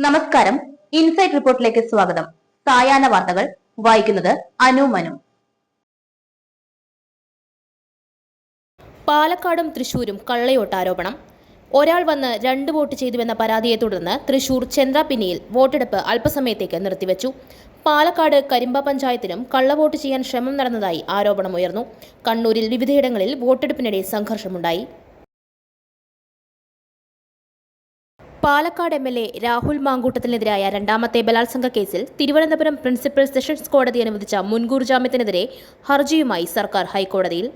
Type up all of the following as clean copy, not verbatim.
നമസ്കാരം. ഇൻസൈറ്റ് റിപ്പോർട്ടിലേക്ക് സ്വാഗതം. സായാഹ്ന വാർത്തകൾ വായിക്കുന്നത് അനു മനു. പാലക്കാടും തൃശൂരും കള്ളയോട്ടാരോപണം. ഒരാൾ വന്ന് 2 വോട്ട് ചെയ്തുവെന്ന പരാതിയെ തുടർന്ന് തൃശൂർ ചന്ദ്രാപിന്നിയിൽ വോട്ടെടുപ്പ് അല്പസമയത്തേക്ക് നിർത്തിവെച്ചു. പാലക്കാട് കരിമ്പ പഞ്ചായത്തിലും കള്ളവോട്ട് ചെയ്യാൻ ശ്രമം നടന്നതായി ആരോപണമുയർന്നു. കണ്ണൂരിൽ വിവിധയിടങ്ങളിൽ വോട്ടെടുപ്പിനിടെ സംഘർഷമുണ്ടായി. പാലക്കാട് MLA രാഹുൽ മാങ്കൂട്ടത്തിനെതിരായ രണ്ടാമത്തെ ബലാത്സംഗ കേസിൽ തിരുവനന്തപുരം പ്രിൻസിപ്പൽ സെഷൻസ് കോടതി അനുവദിച്ച മുൻകൂർ ജാമ്യത്തിനെതിരെ ഹർജിയുമായി സർക്കാർ ഹൈക്കോടതിയിൽ.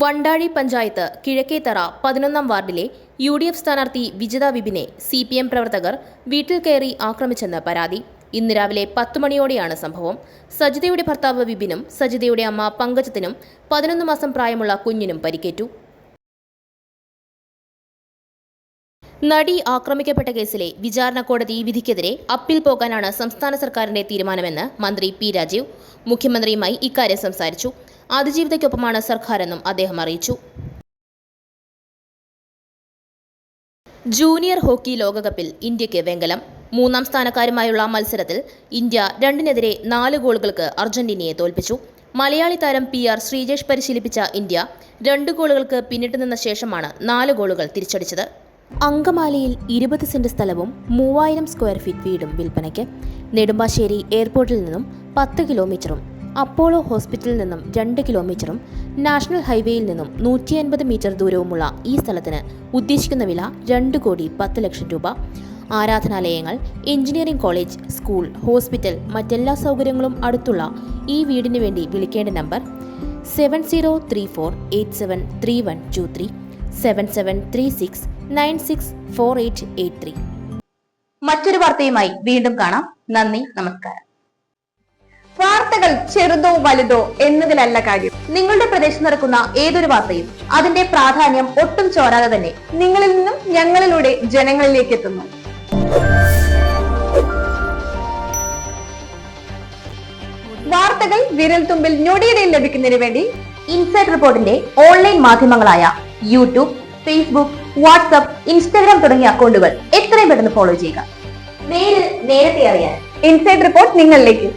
വണ്ടാഴി പഞ്ചായത്ത് കിഴക്കേത്തറ 11ാം വാർഡിലെ UDF സ്ഥാനാർത്ഥി വിജിത വിപിനെ CPM പ്രവർത്തകർ വീട്ടിൽ കയറി ആക്രമിച്ചെന്ന് പരാതി. ഇന്ന് രാവിലെ 10 മണിയോടെയാണ് സംഭവം. സജിതയുടെ ഭർത്താവ് വിപിനും സജിതയുടെ അമ്മ പങ്കജത്തിനും 11 മാസം പ്രായമുള്ള കുഞ്ഞിനും പരിക്കേറ്റു. നടി ആക്രമിക്കപ്പെട്ട കേസിലെ വിചാരണ കോടതി വിധിക്കെതിരെ അപ്പീൽ പോകാനാണ് സംസ്ഥാന സർക്കാരിന്റെ തീരുമാനമെന്ന് മന്ത്രി P. രാജീവ് മുഖ്യമന്ത്രിയുമായി ഇക്കാര്യം സംസാരിച്ചു. അതിജീവിതയ്ക്കൊപ്പമാണ് സർക്കാരെന്നും അദ്ദേഹം അറിയിച്ചു. ജൂനിയർ ഹോക്കി ലോകകപ്പിൽ ഇന്ത്യയ്ക്ക് വെങ്കലം. 3ാം സ്ഥാനക്കാരുമായുള്ള മത്സരത്തിൽ ഇന്ത്യ 2-നെതിരെ 4 ഗോളുകൾക്ക് അർജന്റീനയെ തോൽപ്പിച്ചു. മലയാളി താരം PR ശ്രീജേഷ് പരിശീലിപ്പിച്ച ഇന്ത്യ 2 ഗോളുകൾക്ക് പിന്നിട്ട് നിന്ന ശേഷമാണ് 4 ഗോളുകൾ തിരിച്ചടിച്ചത്. അങ്കമാലിയിൽ 20 സെന്റ് സ്ഥലവും 3000 സ്ക്വയർ ഫീറ്റ് വീടും വിൽപ്പനയ്ക്ക്. നെടുമ്പാശ്ശേരി എയർപോർട്ടിൽ നിന്നും 10 കിലോമീറ്ററും അപ്പോളോ ഹോസ്പിറ്റലിൽ നിന്നും 2 കിലോമീറ്ററും നാഷണൽ ഹൈവേയിൽ നിന്നും 150 മീറ്റർ ദൂരവുമുള്ള ഈ സ്ഥലത്തിന് ഉദ്ദേശിക്കുന്ന വില 2,10 ലക്ഷം രൂപ. ആരാധനാലയങ്ങൾ, എഞ്ചിനീയറിംഗ് കോളേജ്, സ്കൂൾ, ഹോസ്പിറ്റൽ, മറ്റെല്ലാ സൗകര്യങ്ങളും അടുത്തുള്ള ഈ വീടിന് വേണ്ടി വിളിക്കേണ്ട നമ്പർ 7034873123 7736964883. മറ്റൊരു വാർത്തയുമായി വീണ്ടും കാണാം. നന്ദി, നമസ്കാരം. വാർത്തകൾ ചെറുതോ വലുതോ എന്നതിലല്ല കാര്യം. നിങ്ങളുടെ പ്രദേശത്ത് നടക്കുന്ന ഏതൊരു വാർത്തയും അതിന്റെ പ്രാധാന്യം ഒട്ടും ചോരാതെ തന്നെ നിങ്ങളിൽ നിന്നും ഞങ്ങളിലൂടെ ജനങ്ങളിലേക്ക് എത്തുന്നു. വാർത്തകൾ വിരൽ തുമ്പിൽ ഞൊടിയിടയിൽ ലഭിക്കുന്നതിന് വേണ്ടി ഇൻസൈറ്റ് റിപ്പോർട്ടിന്റെ ഓൺലൈൻ മാധ്യമങ്ങളായ യൂട്യൂബ്, ഫേസ്ബുക്ക്, വാട്സ്ആപ്പ്, ഇൻസ്റ്റാഗ്രാം തുടങ്ങിയ അക്കൗണ്ടുകൾ എത്രയും പെട്ടെന്ന് ഫോളോ ചെയ്യുക. നേരത്തെ അറിയാൻ ഇൻസൈറ്റ് റിപ്പോർട്ട് നിങ്ങളിലേക്ക്.